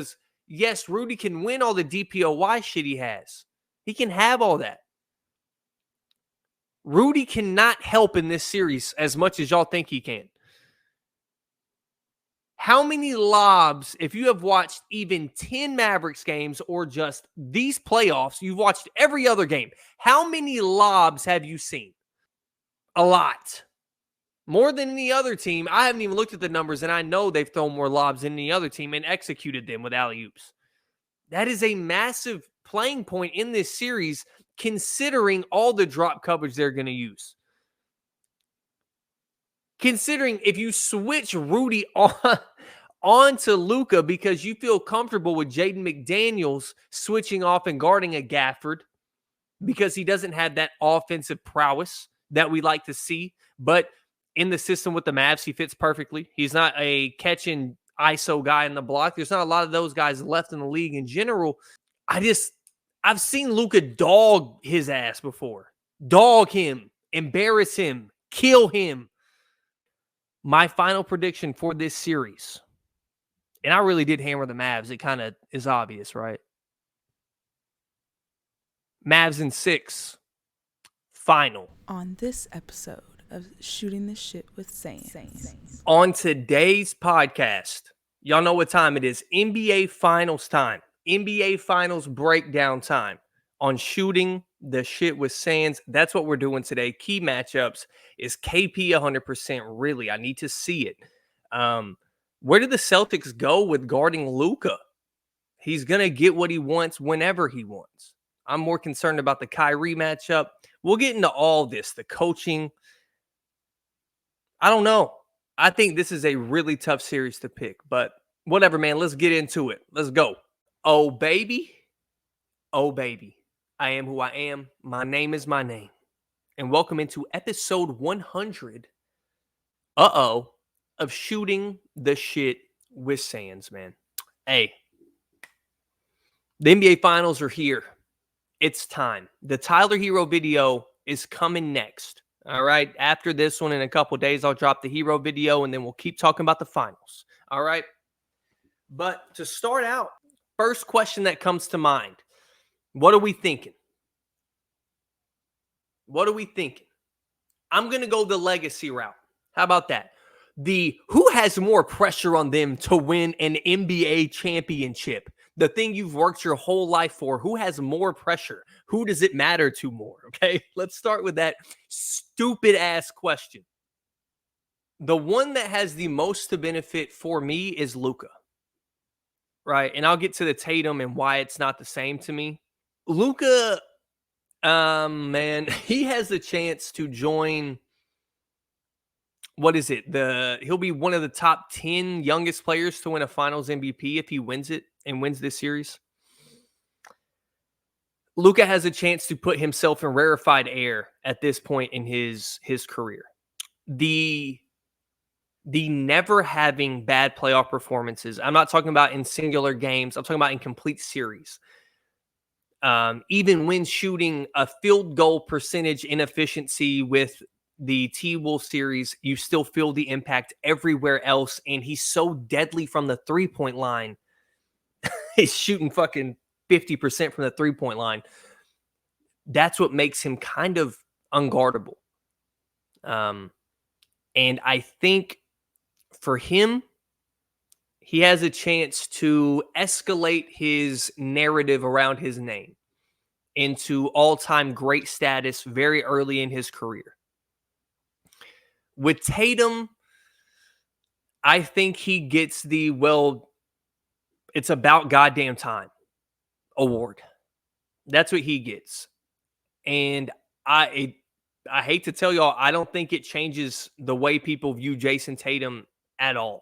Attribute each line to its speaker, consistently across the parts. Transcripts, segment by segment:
Speaker 1: because, yes, Rudy can win all the DPOY shit he has. He can have all that. Rudy cannot help in this series as much as y'all think he can. How many lobs, if you have watched even 10 Mavericks games or just these playoffs, you've watched every other game, how many lobs have you seen? A lot. More than any other team. I haven't even looked at the numbers, and I know they've thrown more lobs than any other team and executed them with alley-oops. That is a massive playing point in this series, considering all the drop coverage they're going to use. Considering if you switch Rudy on to Luka because you feel comfortable with Jaden McDaniels switching off and guarding a Gafford because he doesn't have that offensive prowess that we like to see. But in the system with the Mavs, he fits perfectly. He's not a catching ISO guy in the block. There's not a lot of those guys left in the league in general. I've seen Luka dog his ass before. Dog him, embarrass him, kill him. My final prediction for this series, and I really did hammer the Mavs. It kind of is obvious, right? Mavs in 6. Final.
Speaker 2: On this episode of Shooting the Shit with Saints.
Speaker 1: On today's podcast, y'all know what time it is. NBA Finals time. NBA Finals breakdown time on Shooting the Shit with Sands. That's what we're doing today. Key matchups is KP 100%. Really, I need to see it. Where did the Celtics go with guarding Luka? He's going to get what he wants whenever he wants. I'm more concerned about the Kyrie matchup. We'll get into all this, the coaching. I don't know. I think this is a really tough series to pick, but whatever, man. Let's get into it. Let's go. Oh, baby. Oh, baby. I am who I am. My name is my name. And welcome into episode 100 of Shooting the Shit with Sands, man. Hey, the NBA Finals are here. It's time. The Tyler Hero video is coming next. All right. After this one, in a couple days, I'll drop the Hero video, and then we'll keep talking about the finals. All right. But to start out, first question that comes to mind, what are we thinking? What are we thinking? I'm going to go the legacy route. How about that? Who has more pressure on them to win an NBA championship? The thing you've worked your whole life for. Who has more pressure? Who does it matter to more? Okay, let's start with that stupid ass question. The one that has the most to benefit for me is Luka. Right, and I'll get to the Tatum and why it's not the same to me. Luka, man, he has the chance to join. What is it? He'll be one of the top 10 youngest players to win a Finals MVP if he wins it and wins this series. Luka has a chance to put himself in rarefied air at this point in his career. The never having bad playoff performances. I'm not talking about in singular games. I'm talking about in complete series. Even when shooting a field goal percentage inefficiency with the T-Wolves series, you still feel the impact everywhere else. And he's so deadly from the three-point line. He's shooting fucking 50% from the three-point line. That's what makes him kind of unguardable. And I think for him, he has a chance to escalate his narrative around his name into all-time great status very early in his career. With Tatum, I think he gets the, well, it's about goddamn time award. That's what he gets. And I hate to tell y'all, I don't think it changes the way people view Jason Tatum at all.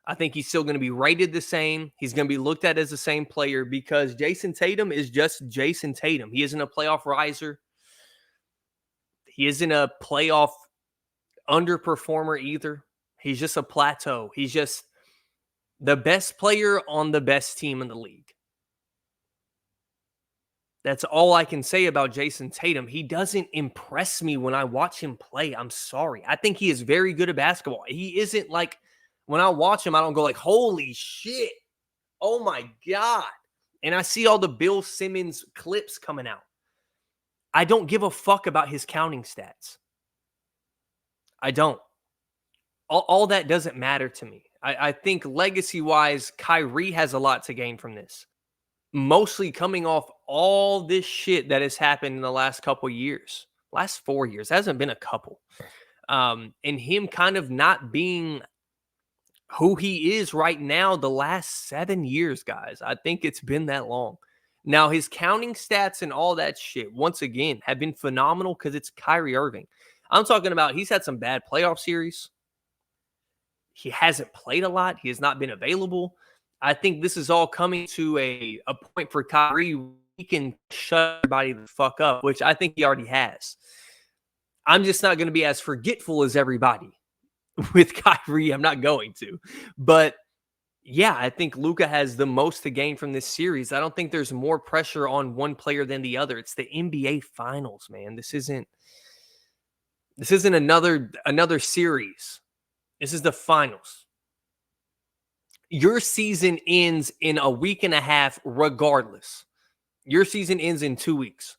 Speaker 1: I think he's still going to be rated the same. He's going to be looked at as the same player because Jason Tatum is just Jason Tatum. He isn't a playoff riser. He isn't a playoff underperformer either. He's just a plateau. He's just the best player on the best team in the league. That's all I can say about Jason Tatum. He doesn't impress me when I watch him play. I'm sorry. I think he is very good at basketball. He isn't like, when I watch him, I don't go like, holy shit. Oh my God. And I see all the Bill Simmons clips coming out. I don't give a fuck about his counting stats. I don't. All that doesn't matter to me. I think legacy-wise, Kyrie has a lot to gain from this. Mostly coming off all this shit that has happened in the last couple years. Last 4 years. Hasn't been a couple. And him kind of not being who he is right now the last 7 years, guys. I think it's been that long. Now, his counting stats and all that shit, once again, have been phenomenal because it's Kyrie Irving. I'm talking about he's had some bad playoff series. He hasn't played a lot. He has not been available. I think this is all coming to a point for Kyrie. He can shut everybody the fuck up, which I think he already has. I'm just not going to be as forgetful as everybody with Kyrie. I'm not going to. But yeah, I think Luka has the most to gain from this series. I don't think there's more pressure on one player than the other. It's the NBA Finals, man. This isn't another series. This is the finals. Your season ends in a week and a half regardless. Your season ends in 2 weeks.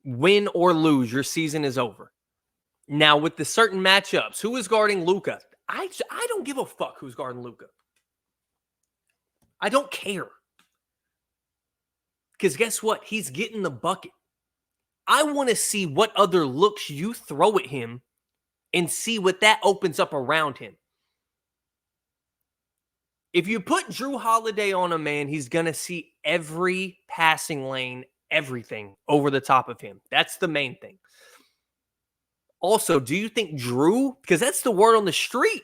Speaker 1: Win or lose, your season is over. Now, with the certain matchups, who is guarding Luka? I don't give a fuck who's guarding Luka. I don't care. Because guess what? He's getting the bucket. I want to see what other looks you throw at him and see what that opens up around him. If you put Jrue Holiday on a man, he's going to see every passing lane, everything over the top of him. That's the main thing. Also, do you think Jrue, because that's the word on the street.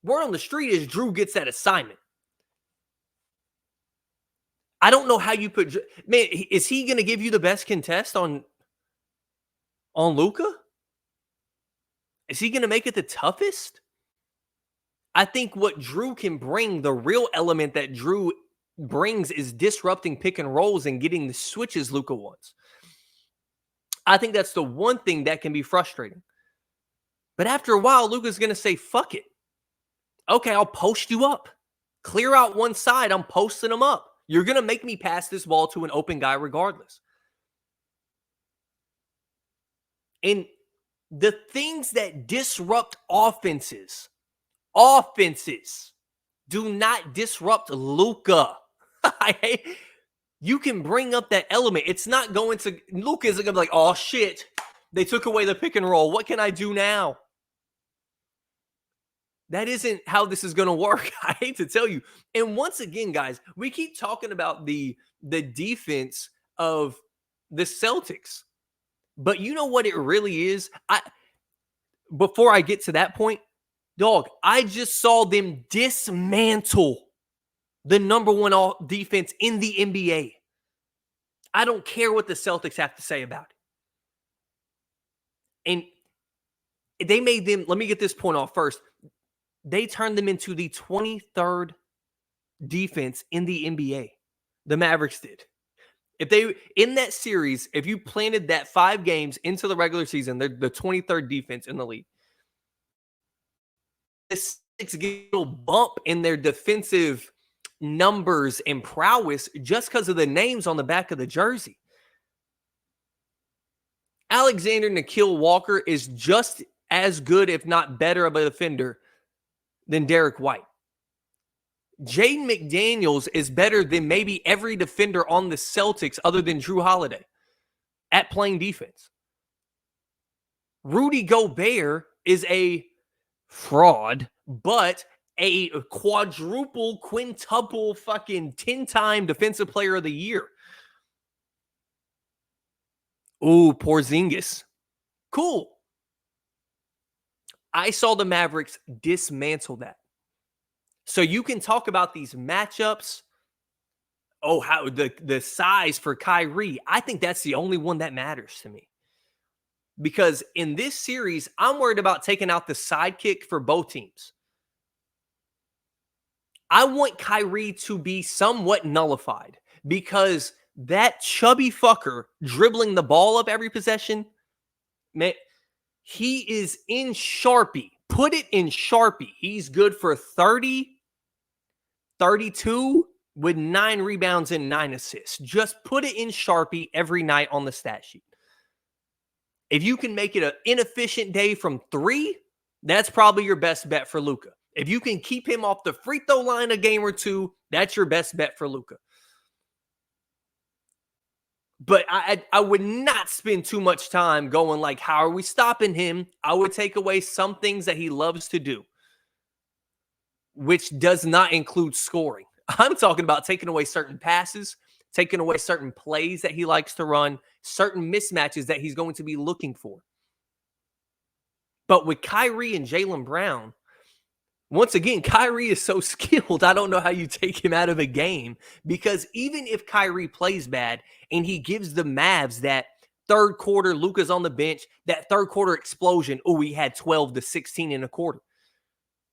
Speaker 1: Word on the street is Jrue gets that assignment. I don't know how you put, man, is he going to give you the best contest on Luka? Is he going to make it the toughest? I think what Jrue can bring, the real element that Jrue brings is disrupting pick and rolls and getting the switches Luka wants. I think that's the one thing that can be frustrating. But after a while, Luka's going to say, fuck it. Okay, I'll post you up. Clear out one side. I'm posting them up. You're going to make me pass this ball to an open guy regardless. And the things that disrupt offenses do not disrupt Luka. You can bring up that element. It's not going to, Luka isn't going to be like, oh shit, they took away the pick and roll. What can I do now? That isn't how this is going to work. I hate to tell you. And once again, guys, we keep talking about the defense of the Celtics. But you know what it really is? Before I get to that point, dog, I just saw them dismantle the number one defense in the NBA. I don't care what the Celtics have to say about it. And they made them, let me get this point off first. They turned them into the 23rd defense in the NBA. The Mavericks did. If they, in that series, if you planted that 5 games into the regular season, they're the 23rd defense in the league. The Celtics get a little bump in their defensive numbers and prowess just because of the names on the back of the jersey. Alexander Nickeil Walker is just as good, if not better, of a defender than Derek White. Jaden McDaniels is better than maybe every defender on the Celtics other than Jrue Holiday at playing defense. Rudy Gobert is a fraud, but a quintuple, fucking 10-time defensive player of the year. Ooh, Porzingis. Cool. I saw the Mavericks dismantle that. So you can talk about these matchups. Oh, how the size for Kyrie. I think that's the only one that matters to me. Because in this series, I'm worried about taking out the sidekick for both teams. I want Kyrie to be somewhat nullified because that chubby fucker dribbling the ball up every possession, man, he is in Sharpie. Put it in Sharpie. He's good for 30, 32, with 9 rebounds and 9 assists. Just put it in Sharpie every night on the stat sheet. If you can make it an inefficient day from 3, that's probably your best bet for Luka. If you can keep him off the free throw line a game or two, that's your best bet for Luka. But I would not spend too much time going like, how are we stopping him? I would take away some things that he loves to do, which does not include scoring. I'm talking about taking away certain passes, taking away certain plays that he likes to run, certain mismatches that he's going to be looking for. But with Kyrie and Jaylen Brown, once again, Kyrie is so skilled, I don't know how you take him out of a game, because even if Kyrie plays bad and he gives the Mavs that third quarter, Luka's on the bench, that third quarter explosion, oh, we had 12 to 16 in a quarter,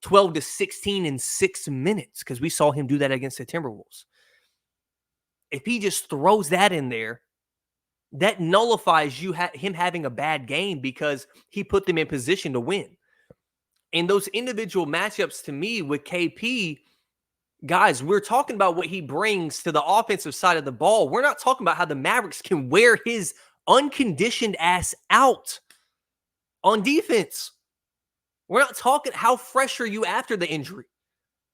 Speaker 1: 12 to 16 in 6 minutes, because we saw him do that against the Timberwolves. If he just throws that in there, that nullifies him having a bad game because he put them in position to win. And those individual matchups, to me, with KP, guys, we're talking about what he brings to the offensive side of the ball. We're not talking about how the Mavericks can wear his unconditioned ass out on defense. We're not talking how fresh are you after the injury.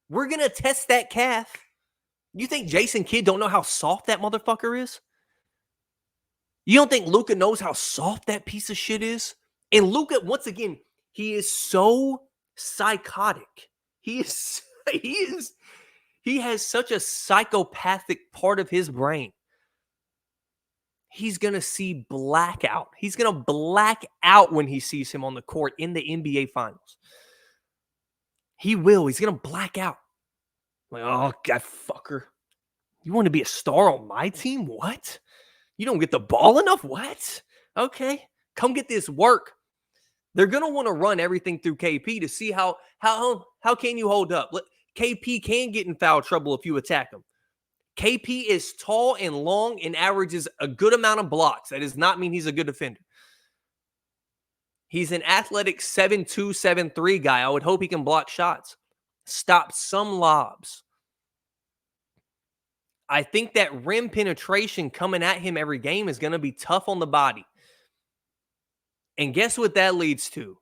Speaker 1: We're going to test that calf. You think Jason Kidd don't know how soft that motherfucker is? You don't think Luka knows how soft that piece of shit is? And Luka, once again, he is so psychotic. He has such a psychopathic part of his brain. He's going to see blackout. He's going to black out when he sees him on the court in the NBA Finals. He will. He's going to black out. Like, oh, God, fucker. You want to be a star on my team? What? You don't get the ball enough? What? Okay. Come get this work. They're going to want to run everything through KP to see how can you hold up. KP can get in foul trouble if you attack him. KP is tall and long and averages a good amount of blocks. That does not mean he's a good defender. He's an athletic 7'2", 7'3" guy. I would hope he can block shots. Stop some lobs. I think that rim penetration coming at him every game is going to be tough on the body. And guess what that leads to?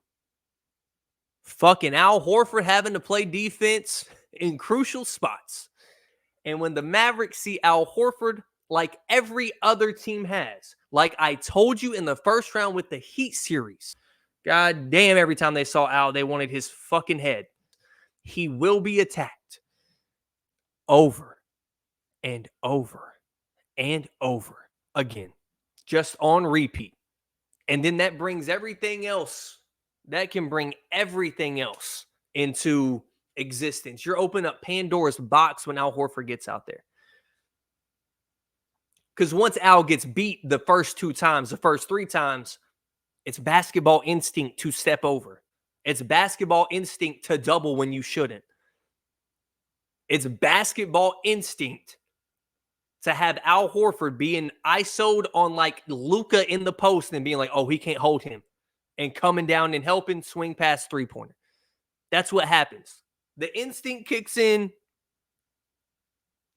Speaker 1: Fucking Al Horford having to play defense in crucial spots. And when the Mavericks see Al Horford like every other team has, like I told you in the first round with the Heat series, god damn, every time they saw Al, they wanted his fucking head. He will be attacked over and over and over again, just on repeat. And then that brings everything else. That can bring everything else into existence. You're opening up Pandora's box when Al Horford gets out there. Because once Al gets beat the first 2 times, the first 3 times, it's basketball instinct to step over. It's basketball instinct to double when you shouldn't. It's basketball instinct to have Al Horford being ISO'd on like Luka in the post and being like, oh, he can't hold him. And coming down and helping swing past three-pointer. That's what happens. The instinct kicks in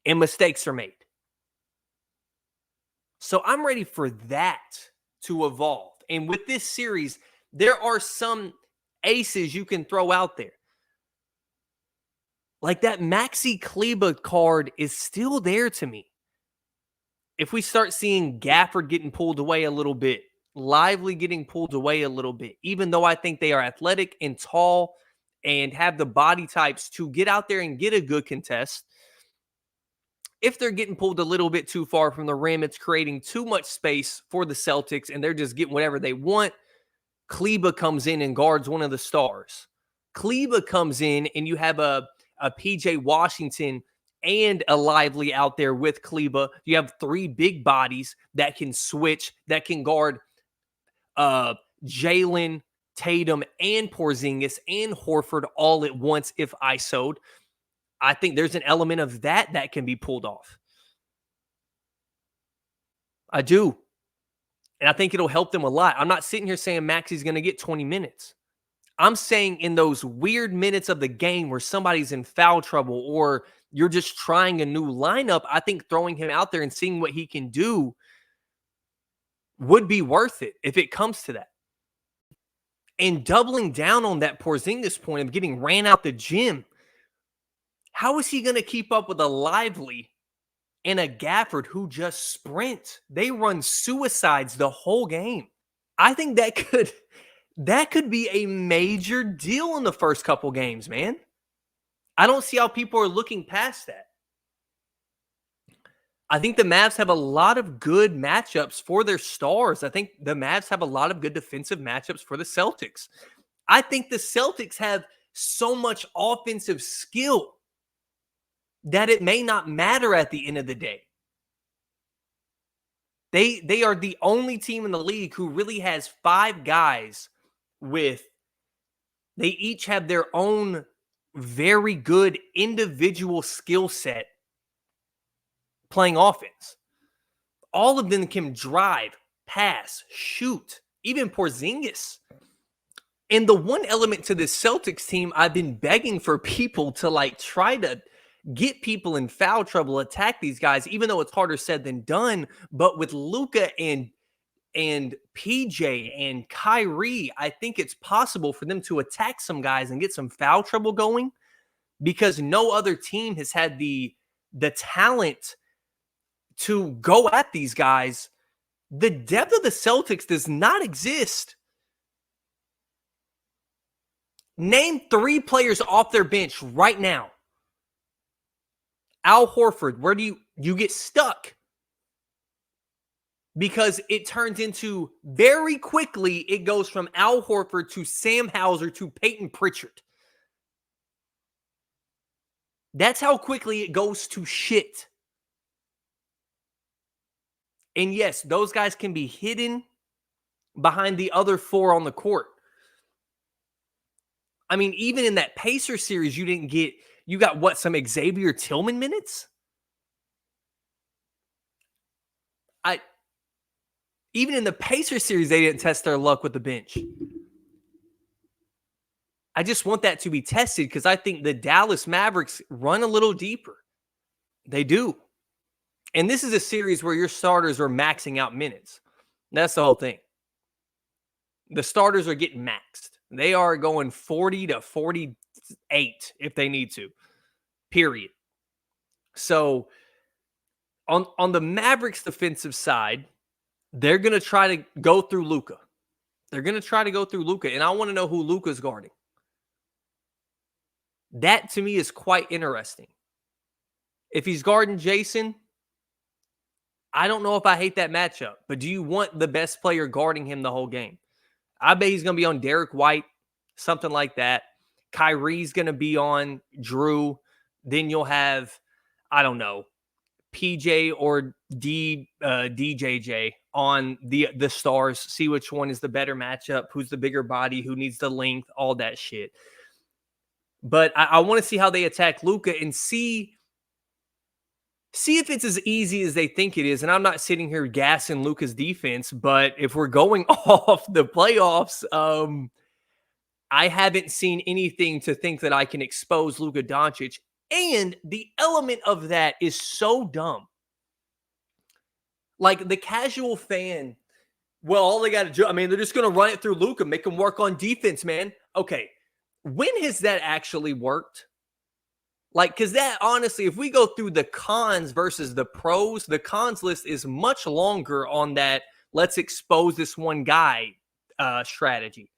Speaker 1: and mistakes are made. So I'm ready for that to evolve. And with this series, there are some aces you can throw out there. Like that Maxi Kleber card is still there to me. If we start seeing Gafford getting pulled away a little bit, Lively getting pulled away a little bit, even though I think they are athletic and tall and have the body types to get out there and get a good contest. If they're getting pulled a little bit too far from the rim, it's creating too much space for the Celtics and they're just getting whatever they want. Kleber comes in and guards one of the stars. Kleber comes in and you have a PJ Washington and a Lively out there with Kleber. You have 3 big bodies that can switch, that can guard Jalen, Tatum, and Porzingis and Horford all at once if ISO'd. I think there's an element of that can be pulled off. I do. And I think it'll help them a lot. I'm not sitting here saying Maxi's going to get 20 minutes. I'm saying in those weird minutes of the game where somebody's in foul trouble or you're just trying a new lineup, I think throwing him out there and seeing what he can do would be worth it if it comes to that. And doubling down on that Porzingis point of getting ran out the gym, how is he going to keep up with a Lively and a Gafford who just sprint? They run suicides the whole game. I think that could be a major deal in the first couple games, man. I don't see how people are looking past that. I think the Mavs have a lot of good matchups for their stars. I think the Mavs have a lot of good defensive matchups for the Celtics. I think the Celtics have so much offensive skill that it may not matter at the end of the day. They are the only team in the league who really has 5 guys they each have their own very good individual skill set playing offense. All of them can drive, pass, shoot, even Porzingis. And the one element to this Celtics team, I've been begging for people to try to get people in foul trouble, attack these guys, even though it's harder said than done. But with Luka and PJ and Kyrie, I think it's possible for them to attack some guys and get some foul trouble going, because no other team has had the talent to go at these guys. The depth of the Celtics does not exist. Name 3 players off their bench right now. Al Horford, where do you get stuck? Because it turns into, very quickly, it goes from Al Horford to Sam Hauser to Peyton Pritchard. That's how quickly it goes to shit. And yes, those guys can be hidden behind the other 4 on the court. I mean, even in that Pacer series, you got what, some Xavier Tillman minutes? Even in the Pacer series, they didn't test their luck with the bench. I just want that to be tested, because I think the Dallas Mavericks run a little deeper. They do. And this is a series where your starters are maxing out minutes. That's the whole thing. The starters are getting maxed. They are going 40 to 48 if they need to. Period. So on the Mavericks defensive side, they're going to try to go through Luka. And I want to know who Luka's guarding. That, to me, is quite interesting. If he's guarding Jason, I don't know if I hate that matchup. But do you want the best player guarding him the whole game? I bet he's going to be on Derek White, something like that. Kyrie's going to be on Drew. Then you'll have, I don't know, PJ or DJJ on the stars. See which one is the better matchup, who's the bigger body, who needs the length, all that shit. But I want to see how they attack Luka and see if it's as easy as they think it is. And I'm not sitting here gassing Luka's defense, but if we're going off the playoffs, I haven't seen anything to think that I can expose Luka Doncic. And the element of that is so dumb. Like, the casual fan, well, all they got to do, I mean, they're just going to run it through Luka, make him work on defense, man. Okay, when has that actually worked? Like, because that, honestly, if we go through the cons versus the pros, the cons list is much longer on that let's expose this one guy strategy.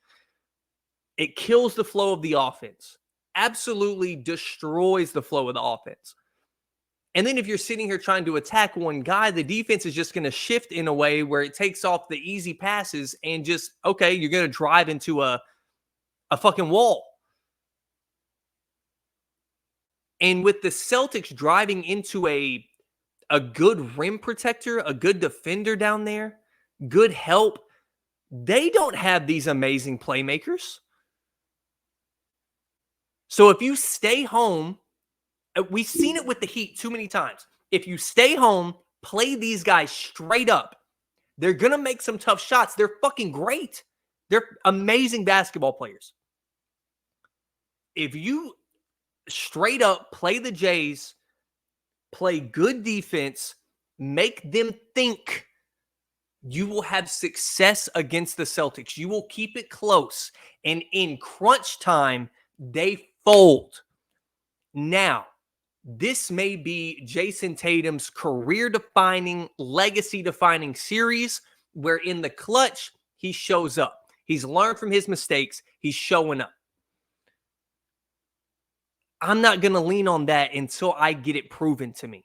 Speaker 1: It kills the flow of the offense. Absolutely destroys the flow of the offense. And then if you're sitting here trying to attack one guy, the defense is just going to shift in a way where it takes off the easy passes and just, okay, you're going to drive into a fucking wall. And with the Celtics driving into a good rim protector, a good defender down there, good help, they don't have these amazing playmakers. So if you stay home, we've seen it with the Heat too many times. If you stay home, play these guys straight up, they're going to make some tough shots. They're fucking great. They're amazing basketball players. If you straight up play the Jays play good defense, make them think, you will have success against the Celtics. You will keep it close. And in crunch time, they fold. Now, this may be Jason Tatum's career-defining, legacy-defining series where in the clutch, he shows up. He's learned from his mistakes. He's showing up. I'm not going to lean on that until I get it proven to me.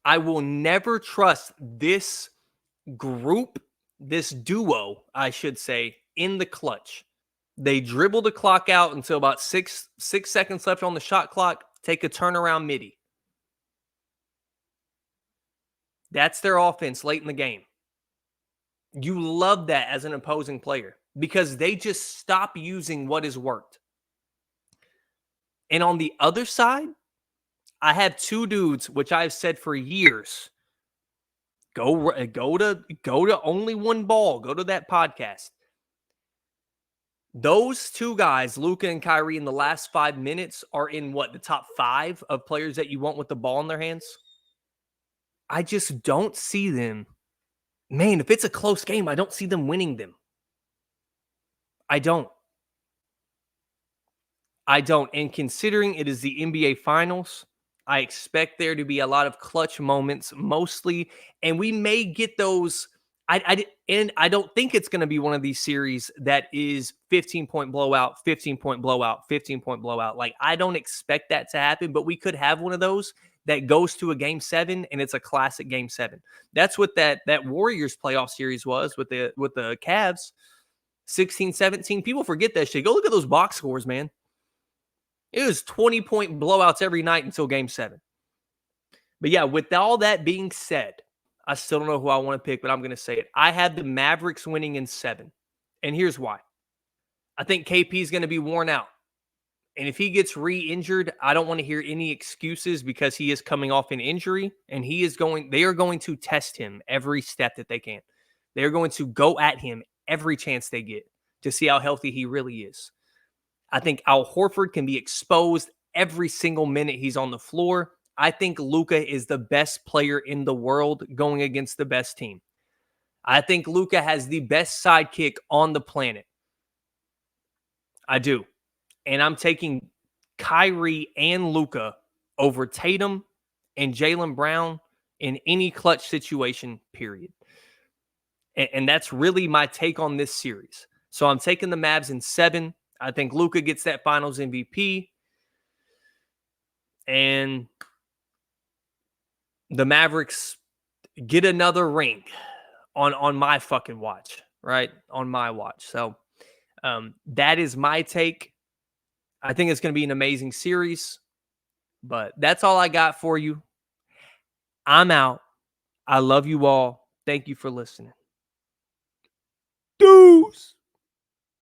Speaker 1: I will never trust this group, this duo, I should say, in the clutch. They dribble the clock out until about six seconds left on the shot clock, take a turnaround midi. That's their offense late in the game. You love that as an opposing player because they just stop using what has worked. And on the other side, I have two dudes, which I've said for years, go to Only One Ball, go to that podcast. Those two guys, Luka and Kyrie, in the last 5 minutes are in the top 5 of players that you want with the ball in their hands? I just don't see them. Man, if it's a close game, I don't see them winning them. I don't. And considering it is the NBA Finals, I expect there to be a lot of clutch moments mostly, and we may get those. And I don't think it's going to be one of these series that is 15-point blowout, 15-point blowout, 15-point blowout. Like, I don't expect that to happen, but we could have one of those that goes to a game 7 and it's a classic game 7. That's what that Warriors playoff series was with the Cavs, 16-17. People forget that shit. Go look at those box scores, man. It was 20-point blowouts every night until game 7. But yeah, with all that being said, I still don't know who I want to pick, but I'm going to say it. I had the Mavericks winning in 7. And here's why. I think KP is going to be worn out. And if he gets re-injured, I don't want to hear any excuses because he is coming off an injury and they are going to test him every step that they can. They're going to go at him every chance they get to see how healthy he really is. I think Al Horford can be exposed every single minute he's on the floor. I think Luka is the best player in the world going against the best team. I think Luka has the best sidekick on the planet. I do. And I'm taking Kyrie and Luka over Tatum and Jaylen Brown in any clutch situation, period. And that's really my take on this series. So I'm taking the Mavs in 7. I think Luka gets that Finals MVP. And the Mavericks get another ring on my fucking watch, right? On my watch. So that is my take. I think it's going to be an amazing series. But that's all I got for you. I'm out. I love you all. Thank you for listening. Deuce.